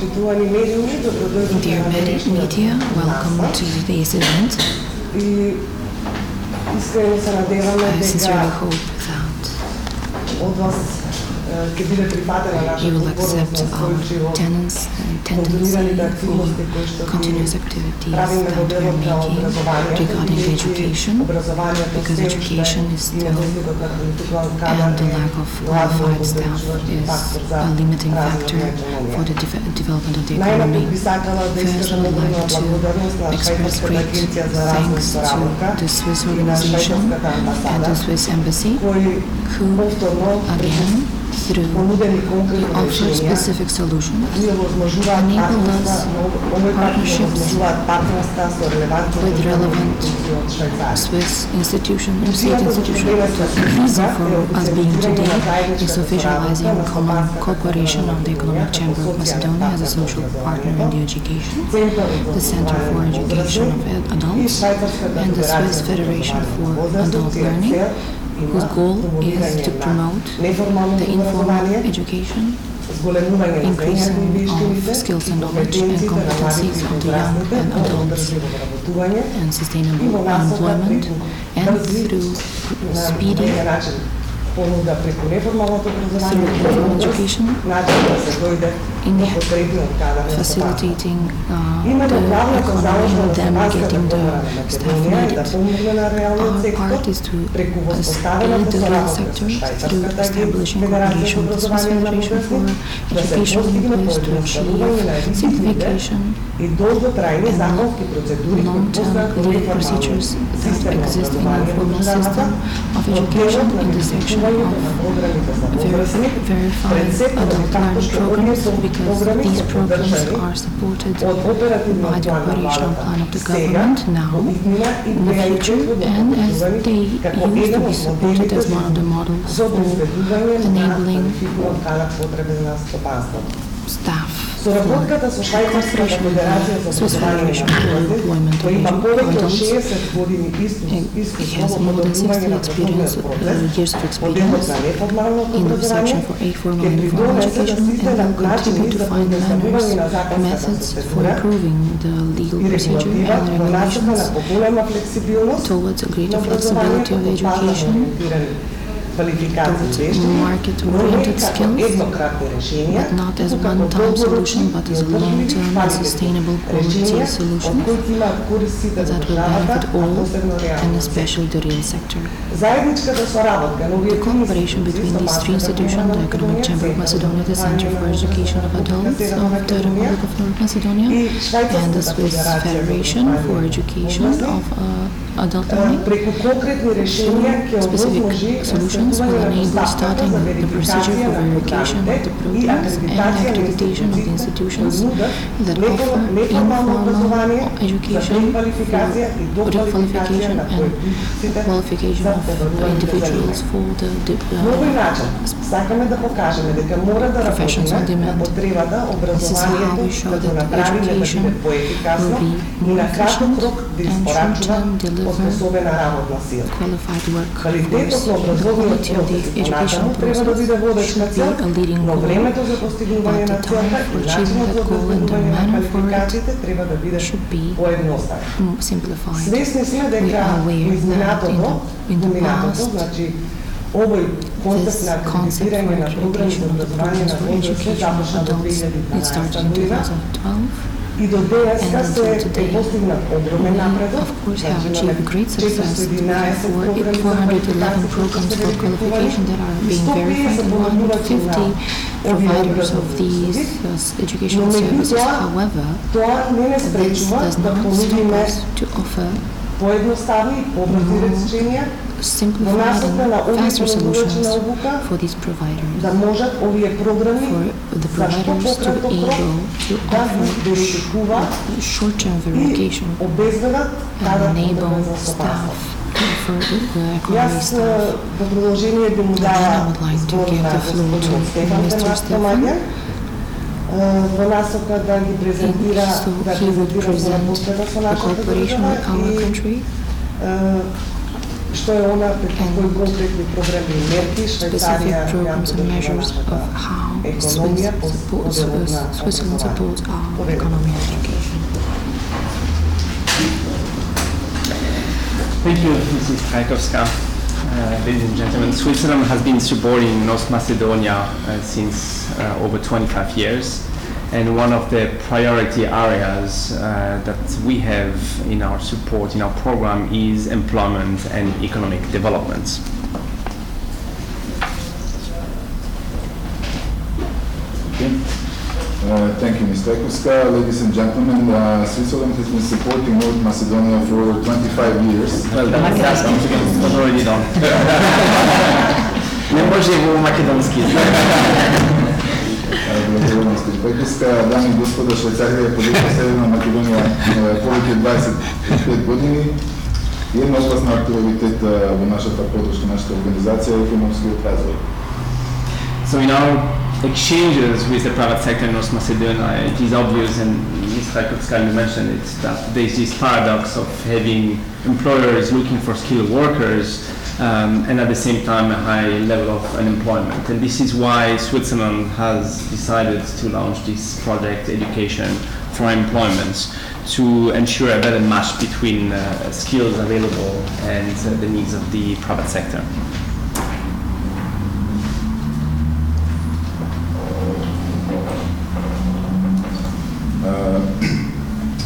Dear media, welcome to today's event. I sincerely hope that you will accept our tendency for continuous activities that we are making regarding education, because education is still, and the lack of qualified staff is a limiting factor for the development of the economy. First, I would like to express great thanks to the Swiss organization and the Swiss embassy, who again, through the offer specific solutions, enable us partnerships with relevant Swiss institutions and state institutions. The reason for us being today is to visualizing common cooperation of the Economic Chamber of Macedonia as a social partner in the education, the Center for Education of Adults, and the Swiss Federation for Adult Learning, whose goal is to promote the informal education, increasing of skills and knowledge and competencies of the young and adults, and sustainable employment, and through speedy through informal education, in facilitating the economy and them getting the staff needed. Our part is to aid the real sector through establishing cooperation with the Swiss Federation for Educational Employees to achieve simplification and long-term legal procedures that exist in the informal system of education in the section of verified adult learning programs, because these programs are supported by the operational plan of the government now, in the future, and as they used to be supported as one of the models for enabling staff. Cooperation with the Swiss Federation for Employment of Adults. He has more than 60 years of experience in the section for informal and informal education, and will continue to find methods for improving the legal procedure and regulations towards a greater flexibility of education, towards market-oriented skills, but not as one-time solution, but as a long-term and sustainable quality solution that will benefit all, and especially the real sector. The cooperation between these three institutions, the Economic Chamber of Macedonia, the Center for Education of Adults of the Republic of North Macedonia, and the Swiss Federation for Education of Adult Learning, specific solutions will enable starting the procedure for verification of the programs and accreditation of the institutions that offer informal education for requalification and qualification of individuals for the professions on demand. This is how we show that education will be more efficient and short-term deliver qualified workforce. The quality of the educational process should be a leading goal, but the time for achieving that goal and the manner for it should be simplified. We are aware that in the past, this concept for accreditation of the programs for education of adults, it started in 2012. And until today, we of course have achieved great success. We have 411 programs for qualification that are being verified, and 150 providers of these educational services. However, this does not stop us to offer simplified and faster solutions for these providers, for the providers to be able to offer short-term verification and enable staff for the economy staff. Then I would like to give the floor to Mr. Stefan. So he would present the cooperation with our country specific programs and measures of how Switzerland supports our economy and education. Thank you, Mrs. Krajkowska. Ladies and gentlemen, Switzerland has been supporting North Macedonia since over 25 years. And one of the priority areas that we have in our support, in our program, is employment and economic development. Okay. Thank you, Ms. Krajkowska. Ladies and gentlemen, Switzerland has been supporting North Macedonia for 25 years. Well, that's already done. Не може его македонски. Благодаря, Ms. Krajkowska. Дами и господа, Швейцария е подобна Северна Македония повече 25 години. И една област на приоритет в нашата поддръжка, нашата организация е икономическият развой. So in our exchanges with the private sector in North Macedonia, it is obvious, and Ms. Krajkowska mentioned it, that there is this paradox of having employers looking for skilled workers and at the same time a high level of unemployment. And this is why Switzerland has decided to launch this project, Education for Employment, to ensure a better match between skills available and the needs of the private sector.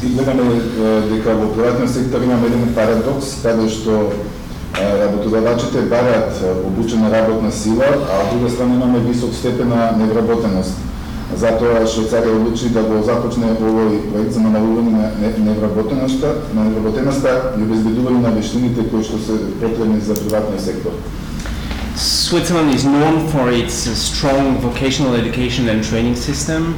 И гледаме дека во приватниот сектор имаме еден парадокс, каде што работодавачите бараат обучена работна сила, а од друга страна имаме висок степен на невработеност. Затоа Швейцарија одлучи да го започне овој проект за намалување на невработеноста и обезбедување на вештините кои што се потребни за приватниот сектор. Switzerland is known for its strong vocational education and training system.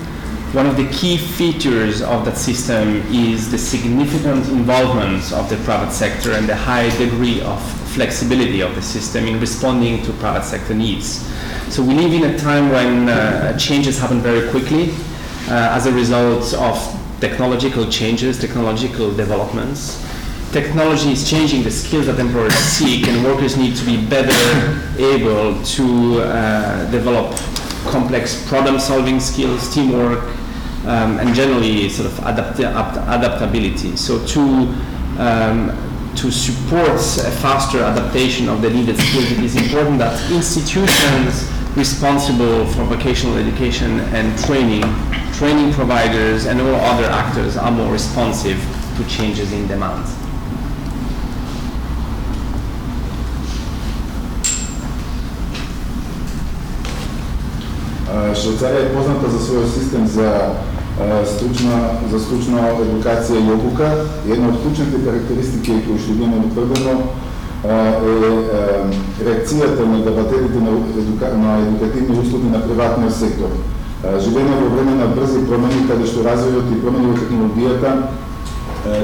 One of the key features of that system is the significant involvement of the private sector and the high degree of flexibility of the system in responding to private sector needs. So we live in a time when changes happen very quickly as a result of technological changes, technological developments. Technology is changing the skills that employers seek, and workers need to be better able to develop complex problem-solving skills, teamwork, and generally sort of adaptability. So to support a faster adaptation of the needed skills, it is important that institutions responsible for vocational education and training providers and all other actors are more responsive to changes in demand. Швейцарија е позната за својот систем за стручна едукација и обука. Една од клучните карактеристики кои што ги имаме утврдено е реакцијата на давателите на едукативни услуги на приватниот сектор. Живееме во време на брзи промени, каде што развојот и промени во технологијата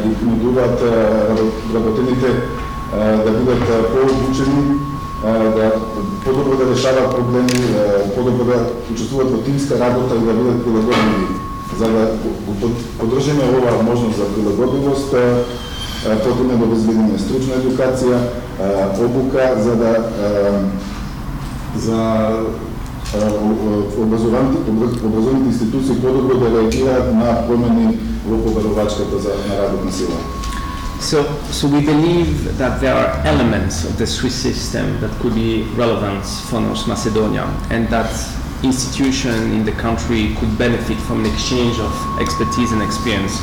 ги принудуваат работените да бидат пообучени, да подобро да решаваат проблеми, подобро да учествуваат во тимска работа и да бидат прилагодливи. За да поддржиме оваа можност за прилагодливост, потребно да обезбедиме стручна едукација, обука за образовните институции подобро да реагираат на промени во побарувачката на работна сила. So we believe that there are elements of the Swiss system that could be relevant for North Macedonia, and that institutions in the country could benefit from an exchange of expertise and experience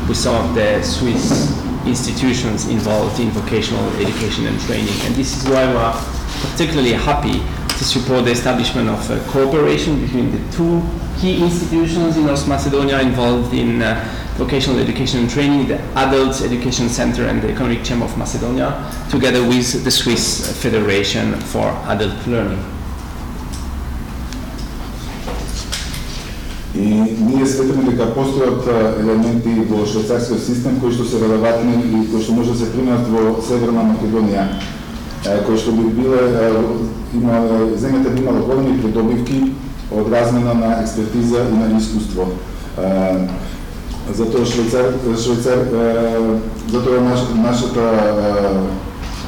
with some of the Swiss institutions involved in vocational education and training. And this is why we are particularly happy to support the establishment of a cooperation between the two key institutions in North Macedonia involved in vocational education and training, the Adult Education Center and the Economic Chamber of Macedonia, together with the Swiss Federation for Adult Learning. И ние сметаме дека постојат елементи во швейцарскиот систем кои што се релевантни и кои што може да се применат во Северна Македонија, кои што би биле земјата би имала големи придобивки од размена на експертиза и на искуство. Затоа нашата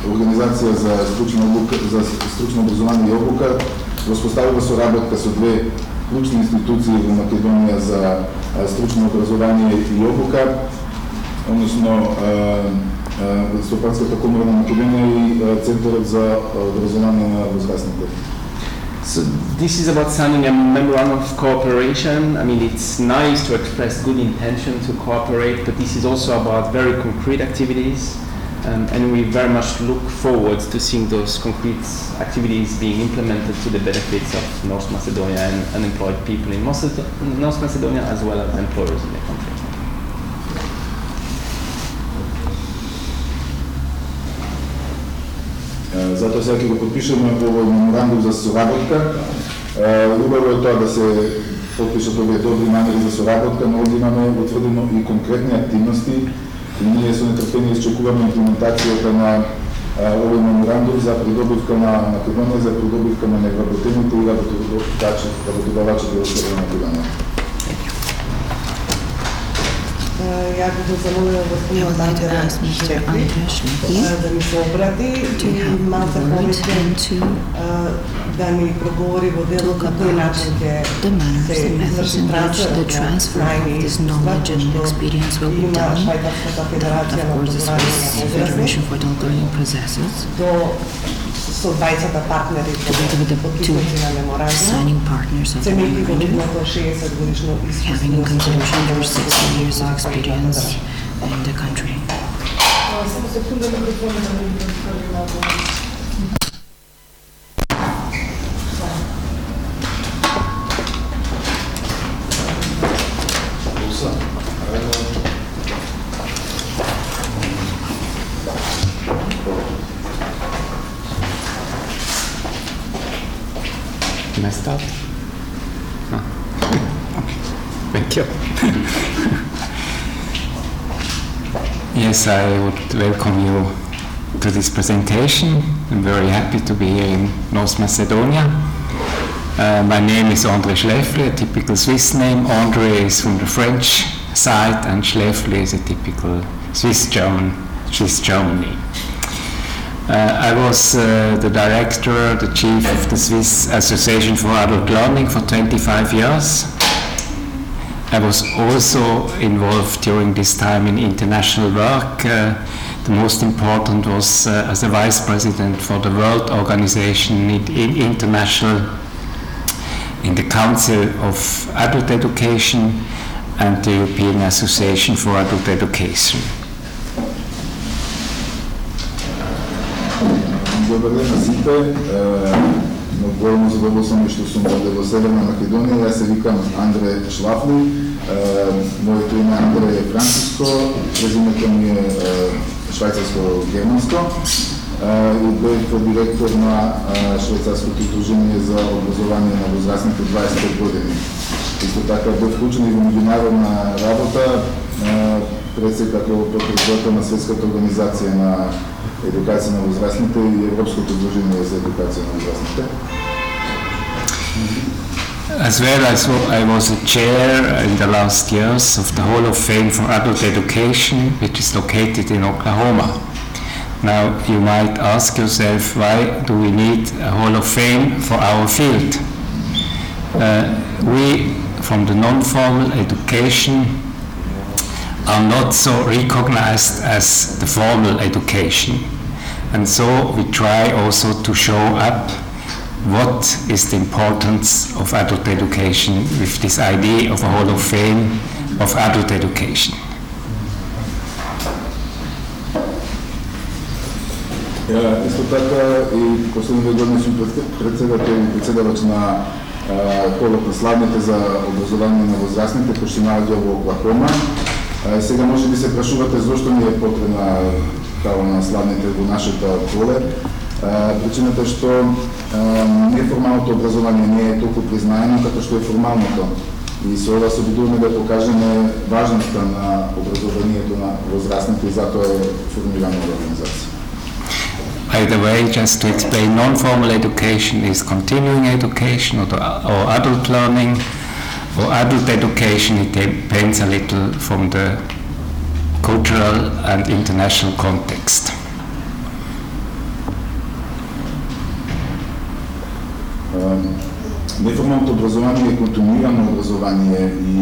Организација за стручно образование и обука воспоставила соработка со две клучни институции во Македонија за стручно образование и обука, односно Стопанската комора на Македонија и Центарот за образование на возрастните. So this is about signing a memorandum of cooperation. I mean, it's nice to express good intention to cooperate, but this is also about very concrete activities, and we very much look forward to seeing those concrete activities being implemented to the benefits of North Macedonia and unemployed people in North Macedonia, as well as employers in the country. Затоа сега ќе го подпишеме овој меморандум за соработка. Убаво е тоа да се подпишат овие добри намери за соработка, но овде имаме утврдено и конкретни активности и ние со нетрпение изчекуваме имплементацијата на овој меморандум за придобивка на Македонија, за придобивка на невработените и работодавачите во Северна Македонија. Ja bih zamolila gospodina Andreja Šlefli da mi se obrati i malo povečer da mi progovori o delu na koji način će se izvrši transfer najnih izkustva, što ima Švajcarska federacija na obrazovanje odraslih do со 20 партнери подписници на меморандум, ценейки го нивното 60 годишно having in consideration their 60 years of experience in the country. Само секунда микрофона да ми разкажи малко. Can I start? No. Okay. Thank you. Yes, I would welcome you to this presentation. I'm very happy to be here in North Macedonia. My name is André Schläfli, a typical Swiss name. André is from the French side, and Schläfli is a typical Swiss Germany. I was the director, the chief of the Swiss Association for Adult Learning for 25 years. I was also involved during this time in international work. The most important was as a vice president for the World Organization in the Council of Adult Education and the European Association for Adult Education. Добар ден на сите. Големо задоволство ми што сум овде во Северна Македонија. Јас се викам Андре Шлафли. Моето име е Андре Франциско, презимето ми е швајцарско-германско. И бев директор на Швајцарското удружение за образование на возрастните 25 години. Исто така бев вклучен и во меѓународна работа, пред се како председател на Светската организација на едукација на возрастните и Европското удружение за едукација на возрастните. As well as I was a chair in the last years of the Hall of Fame for Adult Education, which is located in Oklahoma. Now you might ask yourself, why do we need a Hall of Fame for our field? We, from the non-formal education, are not so recognized as the formal education. And so we try also to show up what is the importance of adult education with this idea of a Hall of Fame of adult education. Исто така и последните години сум председател и председавач на Холот на славните за образование на возрастните, кој се наоѓа во Оклахома. Сега може би се прашувате зошто ни е потребна таа на славните во нашето поле. Причината е што неформалното образование не е толку признаено како што е формалното. И со ова се обидуваме да покажеме важноста на образованието на возрастните и затоа е формирана организација. By the way, just to explain, non-formal education is continuing education or adult learning, or adult education. It depends a little from the cultural and international context. Неформалното образование е континуирано образование и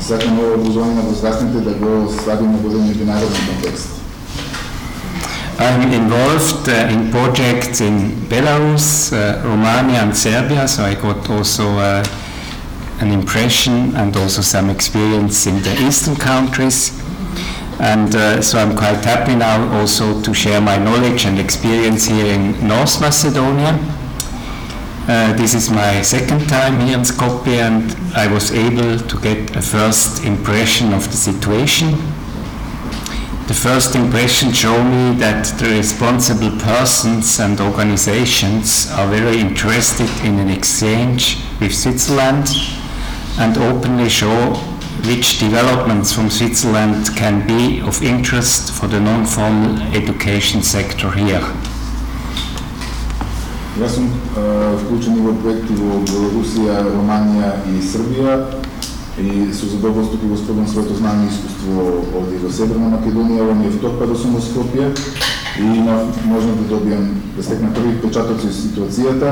сакаме образование на възрастните да го ставим в един международен контекст. I'm involved in projects in Belarus, Romania and Serbia, so I got also an impression and also some experience in the eastern countries. And so I'm quite happy now also to share my knowledge and experience here in North Macedonia. This is my second time here in Skopje, and I was able to get a first impression of the situation. The first impression showed me that the responsible persons and organizations are very interested in an exchange with Switzerland and openly show which developments from Switzerland can be of interest for the non-formal education sector here. Јас сум вклучен во проекти во Белорусија, Романија и Србија и со задоволство ќе го споделам своето знание и искуство овде во Северна Македонија. Ова ми е втор пат да сум во Скопје и можам да добијам да стекнам први впечатоци од ситуацијата.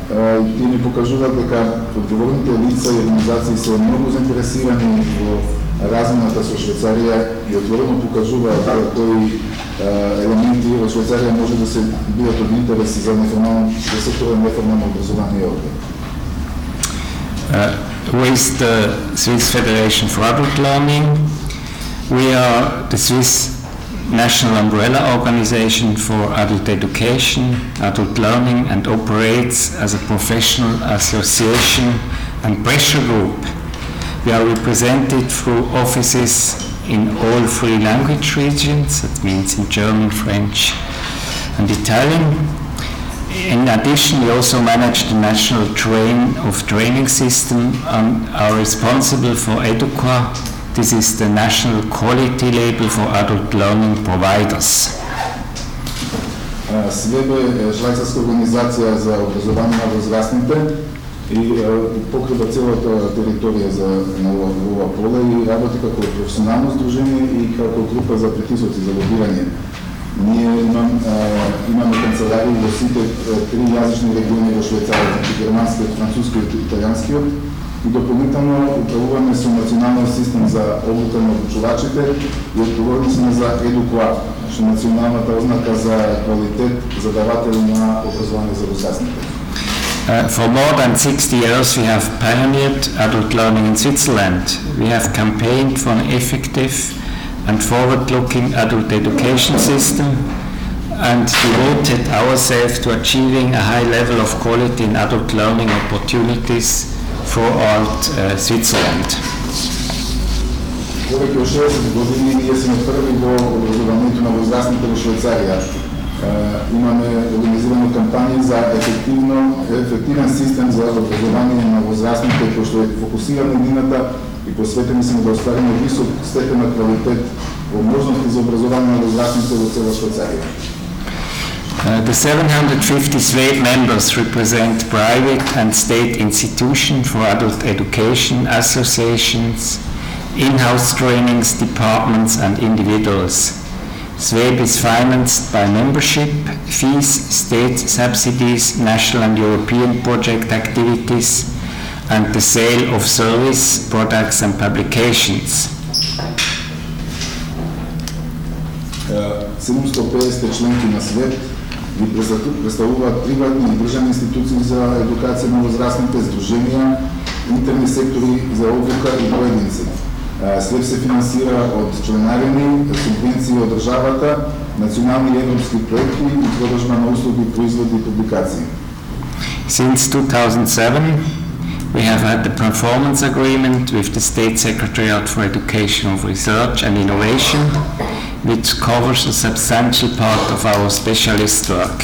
Тие ми покажуваат дека одговорните лица и организации се многу заинтересирани во размената со Швајцарија и отворено покажуваат кои елементи во Швајцарија може да се бидат од интерес за сектора неформално образование овде. With the Swiss Federation for Adult Learning, we are the Swiss national umbrella organization for adult education, adult learning, and operates as a professional association and pressure group. We are represented through offices in all 3 language regions, that means in German, French, and Italian. In addition, we also manage the national training system and are responsible for EDUQUA. This is the national quality label for adult learning providers. СВЕБ е швајцарска организација за образование на возрастните и покрива целата територија на ова поле и работи како професионално здружение и како група за притисоци за лобирање. Ние имаме канцеларии во сите 3 јазични региони во Швајцарија, германскиот, францускиот и италијанскиот, и дополнително управуваме со националниот систем за обука на обучувачите и одговорни сме за EDUQUA, што е националната ознака за квалитет за даватели на образование за возрастните. For more than 60 years we have pioneered adult learning in Switzerland. We have campaigned for an effective and forward-looking adult education system and devoted ourselves to achieving a high level of quality in adult learning opportunities throughout Switzerland. Повеќе од 60 години ние сме први во образованието на возрастните во Швајцарија. Имаме организирано кампањи за ефективен систем за образование на возрастните, кој што е фокусиран на едината и посветени сме да оствариме висок степен на квалитет во можности за образование на возрастните во цела Швајцарија. The 750 SWABE members represent private and state institutions for adult education, associations, in-house trainings, departments and individuals. SWABE is financed by membership fees, state subsidies, national and European project activities, and the sale of service, products and publications. 750 членки на СВЕБ ги представуваат приватни и државни институции за едукација на возрастните, здруженија, интерни сектори за обука и поединци. СВЕБ се финансира од членарини, субвенции од државата, национални и европски проекти и продажба на услуги, производи и публикации. Since 2007, we have had the performance agreement with the State Secretariat for Educational Research and Innovation, which covers a substantial part of our specialist work.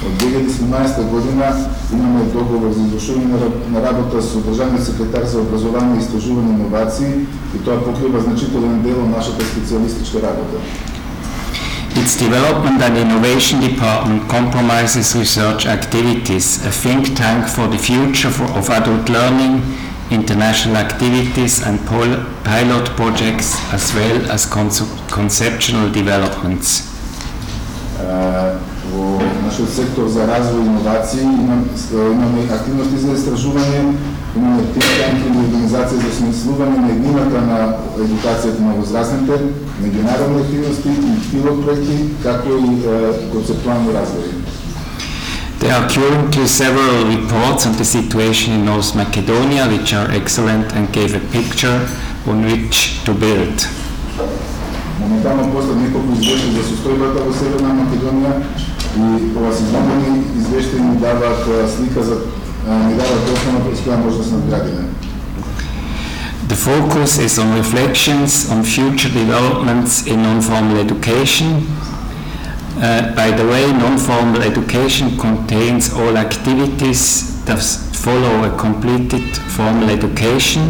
Од 2017 година имаме договор за извршување на работа со државниот секретар за образование, истражување и инновации и тоа покрива значителен дел од нашата специјалистичка работа. Its Development and Innovation Department comprises research activities, a think tank for the future of adult learning, international activities and pilot projects, as well as conceptual developments. Во нашиот сектор за развој и иновации, имаме активности за истражување, имаме think tank и организација за осмислување на еднината на едукацијата на возрастните, меѓународни активности и пилот проекти, како и концептуални развои. There are currently several reports on the situation in North Macedonia, which are excellent and give a picture on which to build. Моментално постат неколку извештаи за состојбата во Северна Македонија и ова се измамени извештаи ни даваат слика за ни даваат основа с која може да се надградиме. The focus is on reflections on future developments in non-formal education. By the way, non-formal education contains all activities that follow a completed formal education.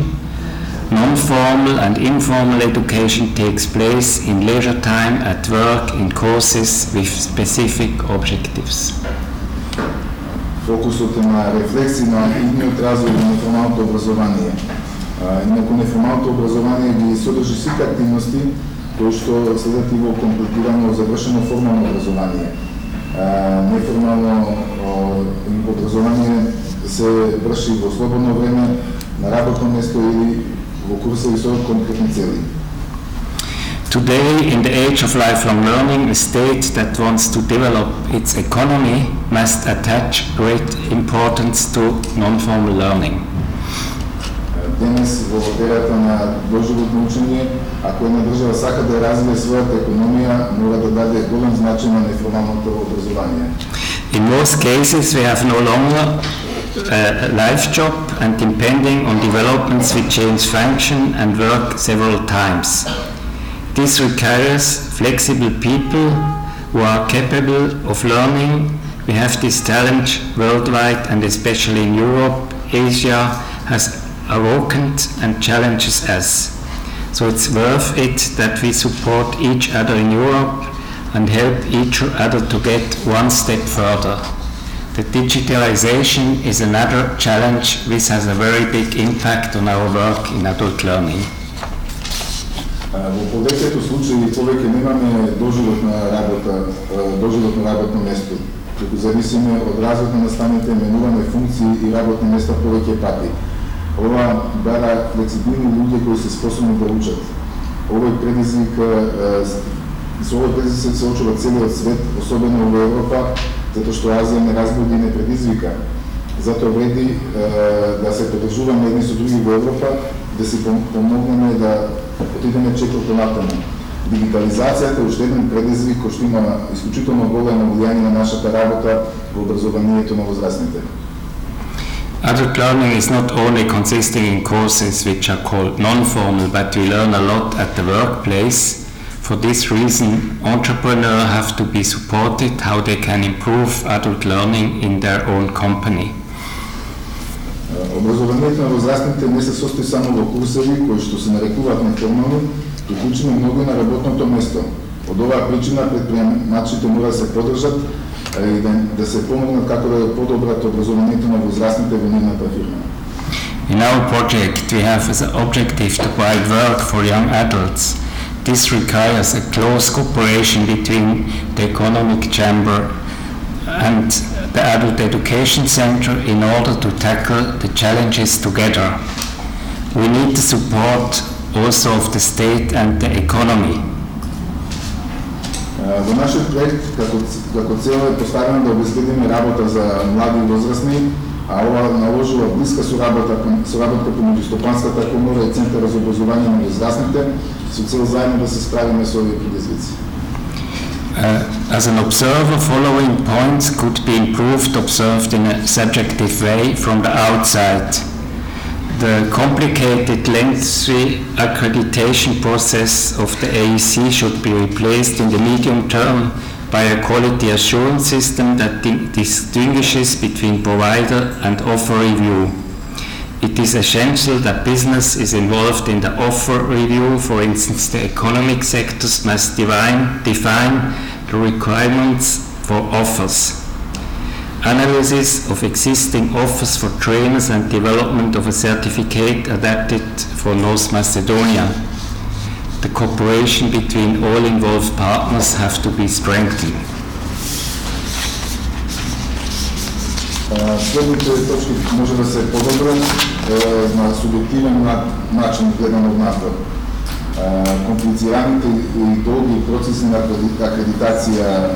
Non-formal and informal education takes place in leisure time, at work, in courses with specific objectives. Фокусот е на рефлексии на идниот развој на неформалното образование. Инаку неформалното образование ги содржи сите активности кои што следат и во комплетирано завршено формално образование. Неформално образование се врши во слободно време, на работно место или во курсови со конкретни цели. Today, in the age of lifelong learning, a state that wants to develop its economy must attach great importance to non-formal learning. Денес во ерата на доживотно учење, ако една држава сака да развие својата економија, мора да даде голем значај на неформалното образование. In most cases, we have no longer a life job and depending on developments we change function and work several times. This requires flexible people who are capable of learning. We have this challenge worldwide and especially in Europe. Asia has awakened and challenges us. So it's worth it that we support each other in Europe and help each other to get one step further. The digitalization is another challenge which has a very big impact on our work in adult learning. Во повеќето случаи повеќе немаме доживотна работно место, туку зависиме од развојот на наставните, менуваме функции и работни места повеќе пати. Ова бара флексибилни луѓе кои се способни да учат. Со овој предизвик се соочува целиот свет, особено во Европа, затоа што Азија не разбуди и не предизвика. Затоа вреди да се подржуваме едни со други во Европа, да си помогнеме да отидеме чекор понатаму. Дигитализацијата е уште еден предизвик кој што има исклучително големо влијание на нашата работа во образованието на возрастните. Adult learning is not only consisting in courses which are called non-formal, but we learn a lot at the workplace. For this reason, entrepreneurs have to be supported how they can improve adult learning in their own company. Образованието на возрастните не се состои само во курсеви кои што се нарекуваат неформални, туку учиме многу на работното место. Од оваа причина предприемачите мора да се поддржат и да се помогнат како да подобрат образованието на возрастните во нивната фирма. In our project, we have as an objective to provide work for young adults. This requires a close cooperation between the Economic Chamber and the Adult Education Center in order to tackle the challenges together. We need the support also of the state and the economy. Во нашиот проект како цел е поставено да обезбедиме работа за млади и возрастни, а ова наложува блиска соработка помеѓу Стопанската комора и Центарот за образование на возрастните со цел заедно да се справиме со овие предизвици. As an observer, following points could be observed in a subjective way from the outside. The complicated, lengthy accreditation process of the AEC should be replaced in the medium term by a quality assurance system that distinguishes between provider and offer review. It is essential that business is involved in the offer review. For instance, the economic sectors must define the requirements for offers. Analysis of existing offers for trainers and development of a certificate adapted for North Macedonia. The cooperation between all involved partners have to be strengthened. Следните точки може да се подобрат на субјективен начин гледано напред. Комплицираните и долги процеси на акредитација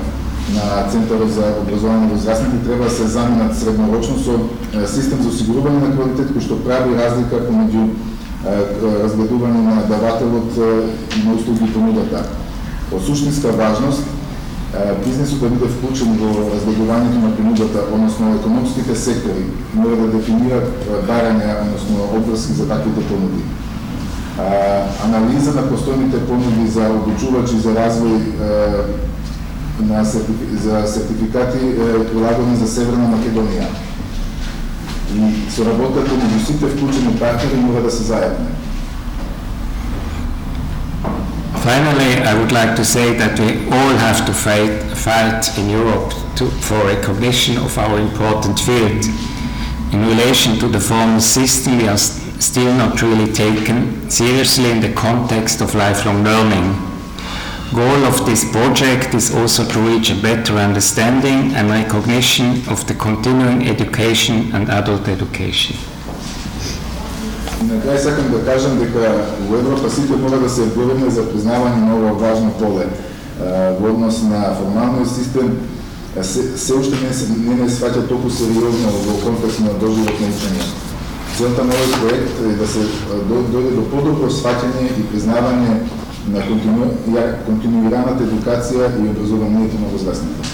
на Центарот за образование во возрастните треба да се заменат среднорочно со систем за осигурување на квалитет кој што прави разлика помеѓу разгледување на давателот и на услуги понудата. Од суштинска важност бизнисот да биде вклучен во разгледувањето на понудата, односно економските сектори мора да дефинират барања, односно обврски за таквите понуди. Анализа на постојните понуди за обучувачи за развој за сертификати прилагани за Северна Македонија. И соработата меѓу сите вклучени партнери мора да се заедне. Finally, I would like to say that we all have to fight in Europe for recognition of our important field. In relation to the formal system, we are still not really taken seriously in the context of lifelong learning. Goal of this project is also to reach a better understanding and recognition of the continuing education and adult education. На крај сакам да кажам дека во Европа сите мора да се бориме за признавање на ова важно поле во однос на формалниот систем. Се уште не сваќа толку сериозно во контекст на доживотно учење. Целта на овој проект е да се дојде до подобро сваќање и признавање на континуираната едукација и образованието на возрастните.